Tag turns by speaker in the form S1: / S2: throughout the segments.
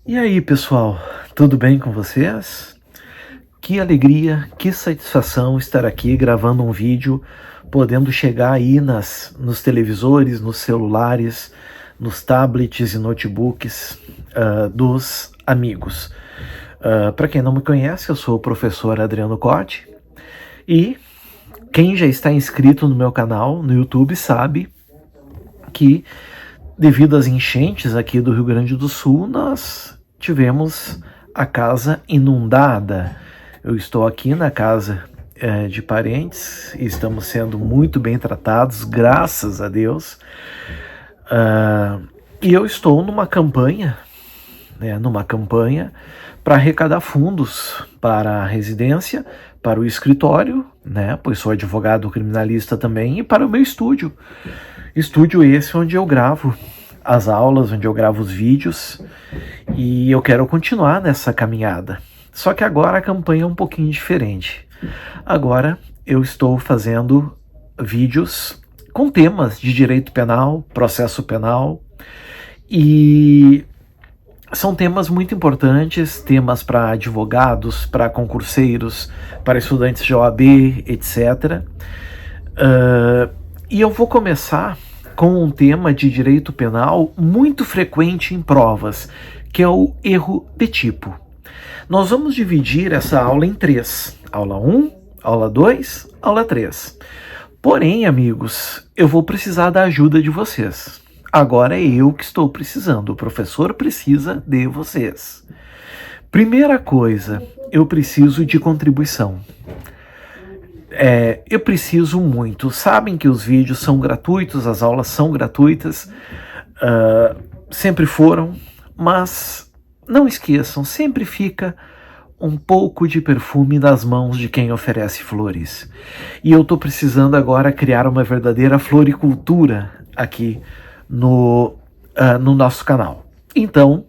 S1: E aí, pessoal, tudo bem com vocês? Que alegria, que satisfação estar aqui gravando um vídeo, podendo chegar aí nos televisores, nos celulares, nos tablets e notebooks dos amigos. Para quem não me conhece, eu sou o professor Adriano Cotti e quem já está inscrito no meu canal no YouTube sabe que, devido às enchentes aqui do Rio Grande do Sul, nós tivemos a casa inundada. Eu estou aqui na casa de parentes e estamos sendo muito bem tratados, graças a Deus. E eu estou numa campanha para arrecadar fundos para a residência, para o escritório, pois sou advogado criminalista também, e para o meu estúdio. Estúdio esse onde eu gravo as aulas, onde eu gravo os vídeos, e eu quero continuar nessa caminhada. Só que agora a campanha é um pouquinho diferente. Agora eu estou fazendo vídeos com temas de direito penal, processo penal, e são temas muito importantes, temas para advogados, para concurseiros, para estudantes de OAB, etc. E eu vou começar com um tema de direito penal muito frequente em provas, que é o erro de tipo. Nós vamos dividir essa aula em 3. Aula 1, aula 2, aula 3. Porém, amigos, eu vou precisar da ajuda de vocês. Agora é eu que estou precisando, o professor precisa de vocês. Primeira coisa, eu preciso de contribuição. Eu preciso muito. Sabem que os vídeos são gratuitos, as aulas são gratuitas, sempre foram, mas não esqueçam, sempre fica um pouco de perfume nas mãos de quem oferece flores. E eu estou precisando agora criar uma verdadeira floricultura aqui no nosso canal. Então,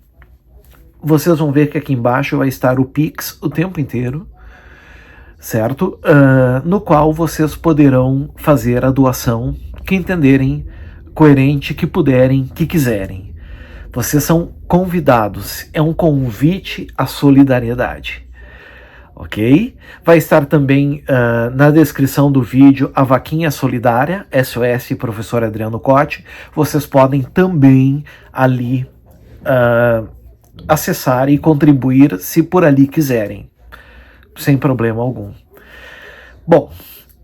S1: vocês vão ver que aqui embaixo vai estar o Pix o tempo inteiro, certo? No qual vocês poderão fazer a doação que entenderem coerente, que puderem, que quiserem. Vocês são convidados, é um convite à solidariedade, ok? Vai estar também na descrição do vídeo a vaquinha solidária, SOS Professor Adriano Cotti. Vocês podem também ali acessar e contribuir se por ali quiserem, sem problema algum. Bom,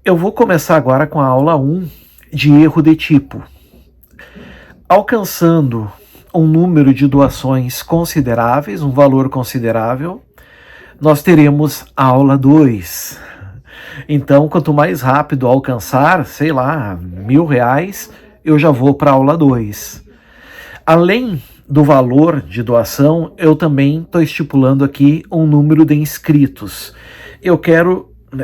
S1: eu vou começar agora com a aula 1 de erro de tipo. Alcançando um número de doações consideráveis, um valor considerável, nós teremos a aula 2. Então, quanto mais rápido alcançar, sei lá, R$1.000, eu já vou para a aula 2. Além do valor de doação, eu também estou estipulando aqui um número de inscritos.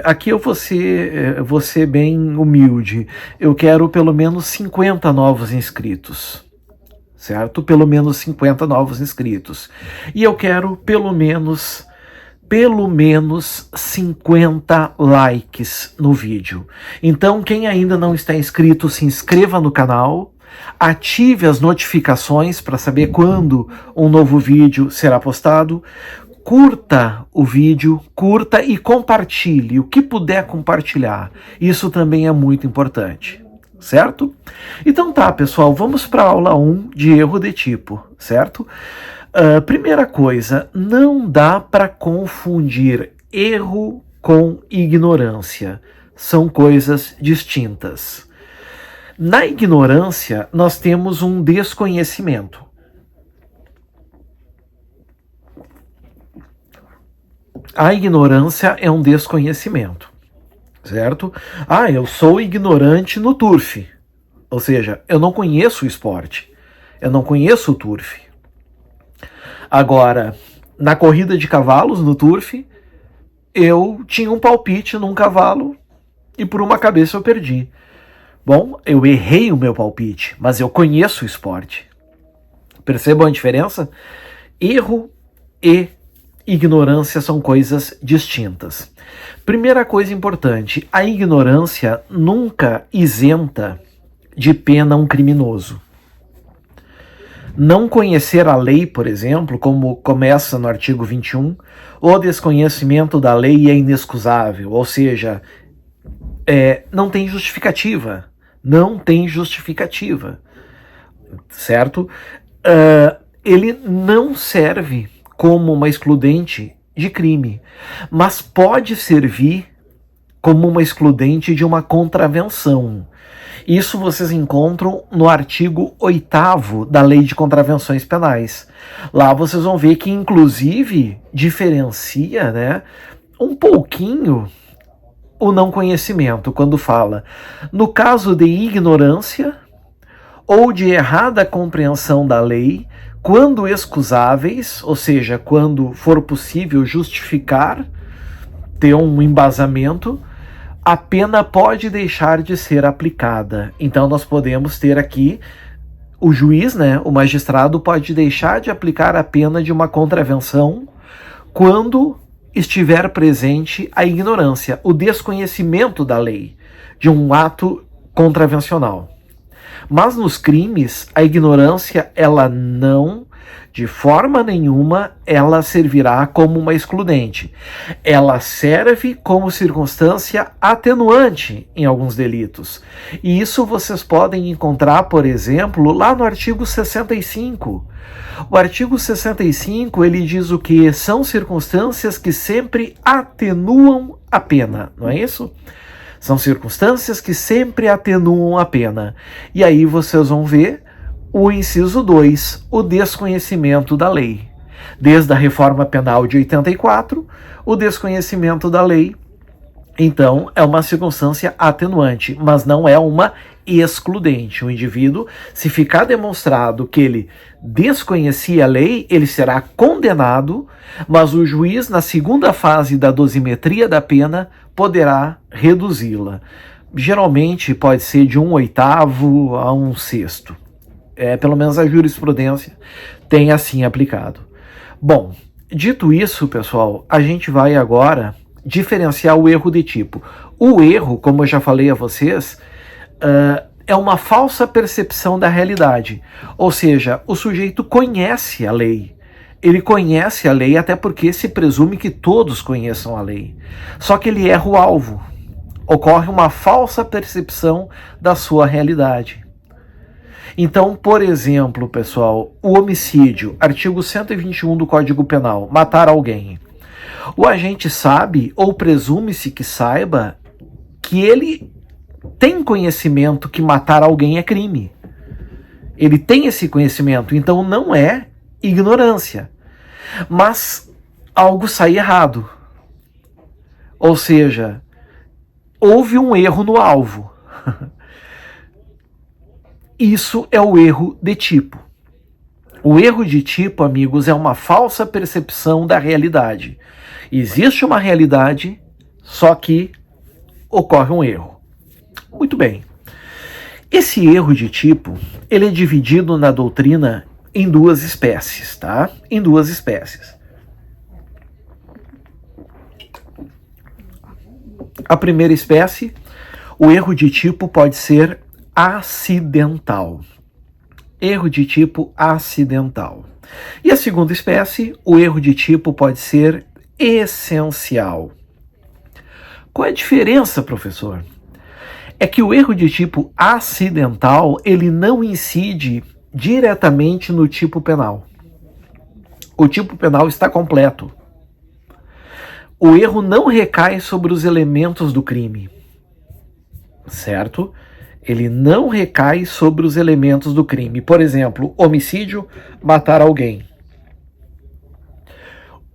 S1: Aqui eu vou ser bem humilde, eu quero pelo menos 50 novos inscritos, certo? Pelo menos 50 novos inscritos. E eu quero pelo menos 50 likes no vídeo. Então, quem ainda não está inscrito, se inscreva no canal, ative as notificações para saber quando um novo vídeo será postado, curta o vídeo, curta e compartilhe, o que puder compartilhar. Isso também é muito importante, certo? Então tá, pessoal, vamos para a aula 1 de erro de tipo, certo? Primeira coisa, não dá para confundir erro com ignorância. São coisas distintas. Na ignorância, nós temos um desconhecimento. A ignorância é um desconhecimento, certo? Eu sou ignorante no turf. Ou seja, eu não conheço o esporte. Eu não conheço o turf. Agora, na corrida de cavalos, no turf, eu tinha um palpite num cavalo e por uma cabeça eu perdi. Bom, eu errei o meu palpite, mas eu conheço o esporte. Percebam a diferença? Erro e ignorância são coisas distintas. Primeira coisa importante, a ignorância nunca isenta de pena um criminoso. Não conhecer a lei, por exemplo, como começa no artigo 21, o desconhecimento da lei é inexcusável, ou seja, não tem justificativa. Não tem justificativa, certo? Ele não serve como uma excludente de crime, mas pode servir como uma excludente de uma contravenção. Isso vocês encontram no artigo 8º da Lei de Contravenções Penais. Lá vocês vão ver que, inclusive, diferencia, né, um pouquinho o não conhecimento, quando fala no caso de ignorância ou de errada compreensão da lei, quando excusáveis, ou seja, quando for possível justificar, ter um embasamento, a pena pode deixar de ser aplicada. Então nós podemos ter aqui o juiz, né, o magistrado, pode deixar de aplicar a pena de uma contravenção quando estiver presente a ignorância, o desconhecimento da lei, de um ato contravencional. Mas nos crimes, a ignorância, ela não, de forma nenhuma, ela servirá como uma excludente. Ela serve como circunstância atenuante em alguns delitos. E isso vocês podem encontrar, por exemplo, lá no artigo 65. O artigo 65, ele diz o que? São circunstâncias que sempre atenuam a pena, não é isso? São circunstâncias que sempre atenuam a pena. E aí vocês vão ver o inciso 2, o desconhecimento da lei. Desde a reforma penal de 84, o desconhecimento da lei, então, é uma circunstância atenuante, mas não é uma excludente. O indivíduo, se ficar demonstrado que ele desconhecia a lei, ele será condenado, mas o juiz, na segunda fase da dosimetria da pena, poderá reduzi-la. Geralmente pode ser de 1/8 a 1/6. Pelo menos a jurisprudência tem assim aplicado. Bom, dito isso, pessoal, a gente vai agora diferenciar o erro de tipo. O erro, como eu já falei a vocês, é uma falsa percepção da realidade. Ou seja, o sujeito conhece a lei. Ele conhece a lei até porque se presume que todos conheçam a lei. Só que ele erra o alvo. Ocorre uma falsa percepção da sua realidade. Então, por exemplo, pessoal, o homicídio, artigo 121 do Código Penal, matar alguém. O agente sabe, ou presume-se que saiba, que ele tem conhecimento que matar alguém é crime. Ele tem esse conhecimento, então não é ignorância. Mas algo sai errado. Ou seja, houve um erro no alvo. Isso é o erro de tipo. O erro de tipo, amigos, é uma falsa percepção da realidade. Existe uma realidade, só que ocorre um erro. Muito bem. Esse erro de tipo, ele é dividido na doutrina em duas espécies, tá? Em duas espécies. A primeira espécie, o erro de tipo pode ser acidental. Erro de tipo acidental. E a segunda espécie, o erro de tipo pode ser essencial. Qual é a diferença, professor? É que o erro de tipo acidental, ele não incide diretamente no tipo penal. O tipo penal está completo. O erro não recai sobre os elementos do crime, certo? Ele não recai sobre os elementos do crime. Por exemplo, homicídio, matar alguém.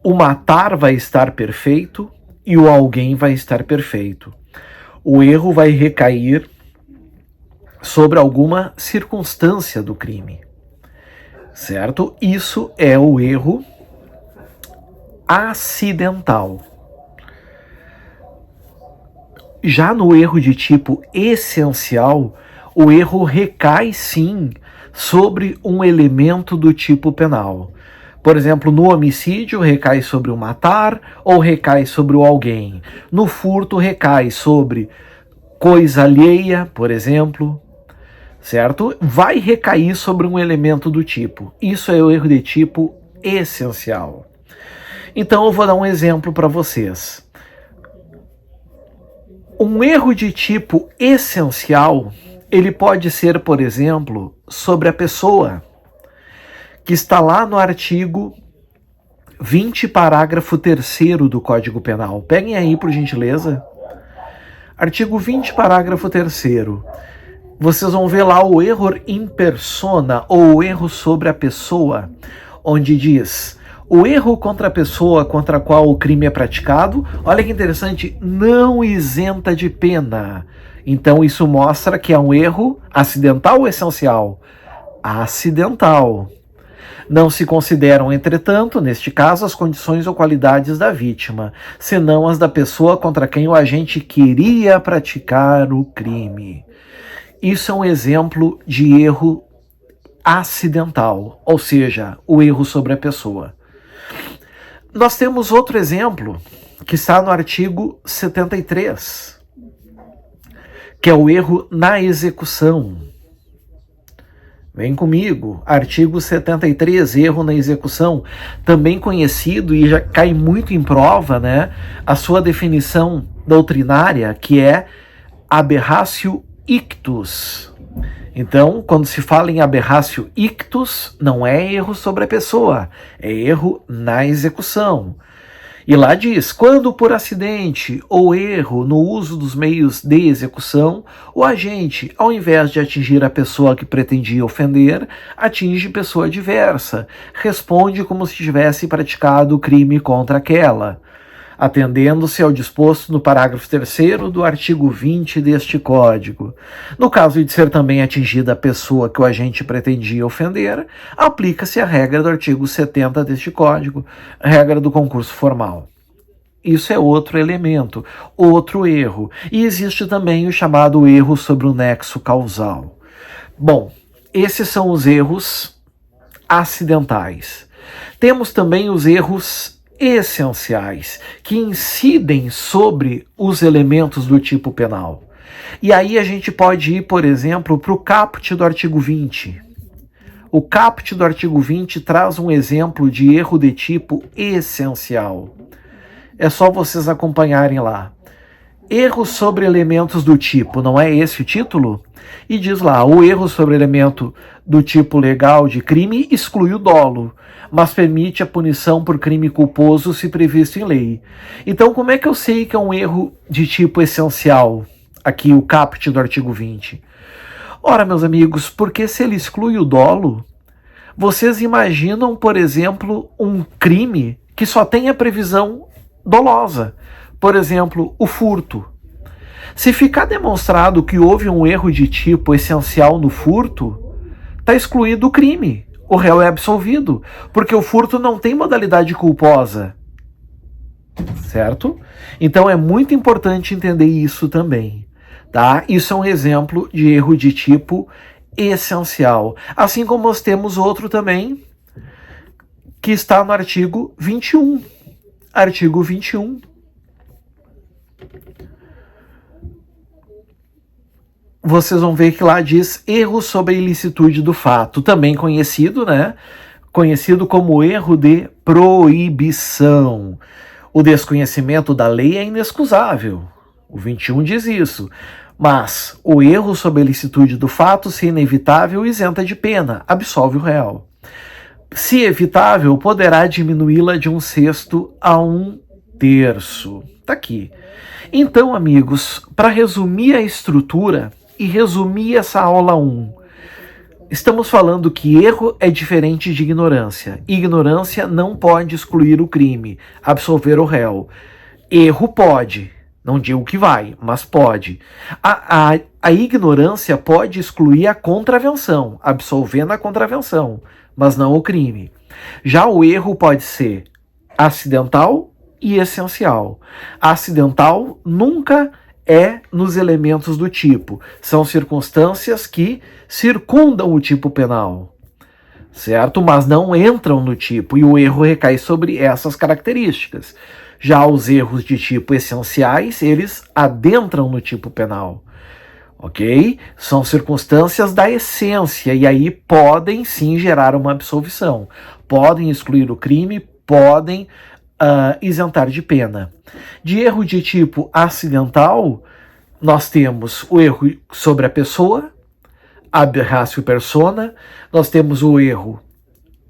S1: O matar vai estar perfeito e o alguém vai estar perfeito. O erro vai recair sobre alguma circunstância do crime, certo? Isso é o erro acidental. Já no erro de tipo essencial, o erro recai sim sobre um elemento do tipo penal. Por exemplo, no homicídio recai sobre o matar ou recai sobre o alguém. No furto recai sobre coisa alheia, por exemplo. certo? Vai recair sobre um elemento do tipo. Isso é o erro de tipo essencial. Então eu vou dar um exemplo para vocês. Um erro de tipo essencial, ele pode ser, por exemplo, sobre a pessoa, que está lá no artigo 20, parágrafo 3º do Código Penal. Peguem aí, por gentileza. Artigo 20, parágrafo 3º. Vocês vão ver lá o erro in persona, ou o erro sobre a pessoa, onde diz: o erro contra a pessoa contra a qual o crime é praticado, olha que interessante, não isenta de pena. Então isso mostra que é um erro acidental ou essencial? Acidental. Não se consideram, entretanto, neste caso, as condições ou qualidades da vítima, senão as da pessoa contra quem o agente queria praticar o crime. Isso é um exemplo de erro acidental, ou seja, o erro sobre a pessoa. Nós temos outro exemplo, que está no artigo 73, que é o erro na execução. Vem comigo, artigo 73, erro na execução, também conhecido e já cai muito em prova, né, a sua definição doutrinária, que é aberratio ictus. Então, quando se fala em aberratio ictus, não é erro sobre a pessoa, é erro na execução. E lá diz: quando por acidente ou erro no uso dos meios de execução, o agente, ao invés de atingir a pessoa que pretendia ofender, atinge pessoa adversa, responde como se tivesse praticado o crime contra aquela, atendendo-se ao disposto no parágrafo 3º do artigo 20 deste Código. No caso de ser também atingida a pessoa que o agente pretendia ofender, aplica-se a regra do artigo 70 deste Código, regra do concurso formal. Isso é outro elemento, outro erro. E existe também o chamado erro sobre o nexo causal. Bom, esses são os erros acidentais. Temos também os erros essenciais, que incidem sobre os elementos do tipo penal. E aí a gente pode ir, por exemplo, para o caput do artigo 20. O caput do artigo 20 traz um exemplo de erro de tipo essencial. É só vocês acompanharem lá. Erro sobre elementos do tipo, não é esse o título? E diz lá: o erro sobre elemento do tipo legal de crime exclui o dolo, mas permite a punição por crime culposo se previsto em lei. Então, como é que eu sei que é um erro de tipo essencial? Aqui, o caput do artigo 20. Ora, meus amigos, porque se ele exclui o dolo, vocês imaginam, por exemplo, um crime que só tem a previsão dolosa. Por exemplo, o furto. Se ficar demonstrado que houve um erro de tipo essencial no furto, está excluído o crime. O réu é absolvido, porque o furto não tem modalidade culposa. Certo? Então é muito importante entender isso também. Tá? Isso é um exemplo de erro de tipo essencial. Assim como nós temos outro também, que está no artigo 21. Artigo 21. Vocês vão ver que lá diz erro sobre a ilicitude do fato, também conhecido, né? Conhecido como erro de proibição. O desconhecimento da lei é inexcusável. O 21 diz isso. Mas o erro sobre a ilicitude do fato, se inevitável, isenta de pena, absolve o réu. Se evitável, poderá diminuí-la de 1/6 a 1/3. Tá aqui. Então, amigos, para resumir a estrutura e resumir essa aula 1, estamos falando que erro é diferente de ignorância. Ignorância não pode excluir o crime, absolver o réu. Erro pode. Não digo que vai, mas pode. A ignorância pode excluir a contravenção, absolvendo a contravenção, mas não o crime. Já o erro pode ser acidental e essencial. Acidental nunca é nos elementos do tipo. São circunstâncias que circundam o tipo penal, certo? Mas não entram no tipo, e o erro recai sobre essas características. Já os erros de tipo essenciais, eles adentram no tipo penal. ok? São circunstâncias da essência e aí podem sim gerar uma absolvição, podem excluir o crime, podem isentar de pena. De erro de tipo acidental, nós temos o erro sobre a pessoa, aberratio persona, nós temos o erro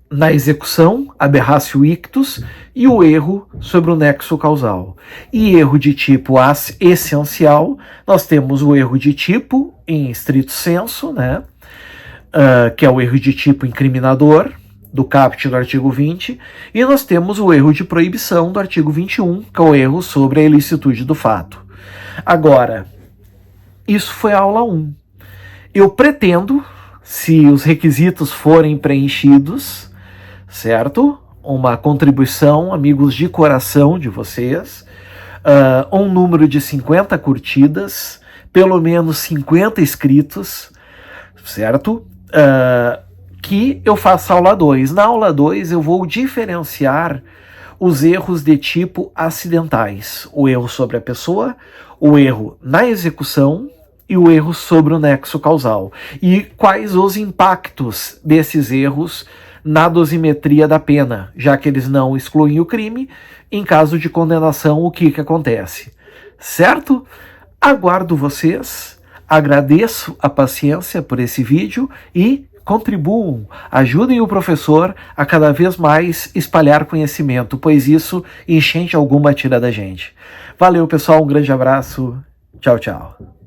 S1: na execução, aberratio ictus, e o erro sobre o nexo causal. E erro de tipo essencial, nós temos o erro de tipo, em estrito senso, né? Que é o erro de tipo incriminador, do caput do artigo 20, e nós temos o erro de proibição do artigo 21, que é o erro sobre a ilicitude do fato. Agora, isso foi a aula 1. Eu pretendo, se os requisitos forem preenchidos, certo? Uma contribuição, amigos de coração de vocês, um número de 50 curtidas, pelo menos 50 inscritos, certo? Que eu faça aula 2. Na aula 2 eu vou diferenciar os erros de tipo acidentais, o erro sobre a pessoa, o erro na execução e o erro sobre o nexo causal. E quais os impactos desses erros na dosimetria da pena, já que eles não excluem o crime, em caso de condenação, o que acontece? Certo? Aguardo vocês, agradeço a paciência por esse vídeo e contribuam, ajudem o professor a cada vez mais espalhar conhecimento, pois isso enchente alguma tira da gente. Valeu, pessoal, um grande abraço, tchau, tchau.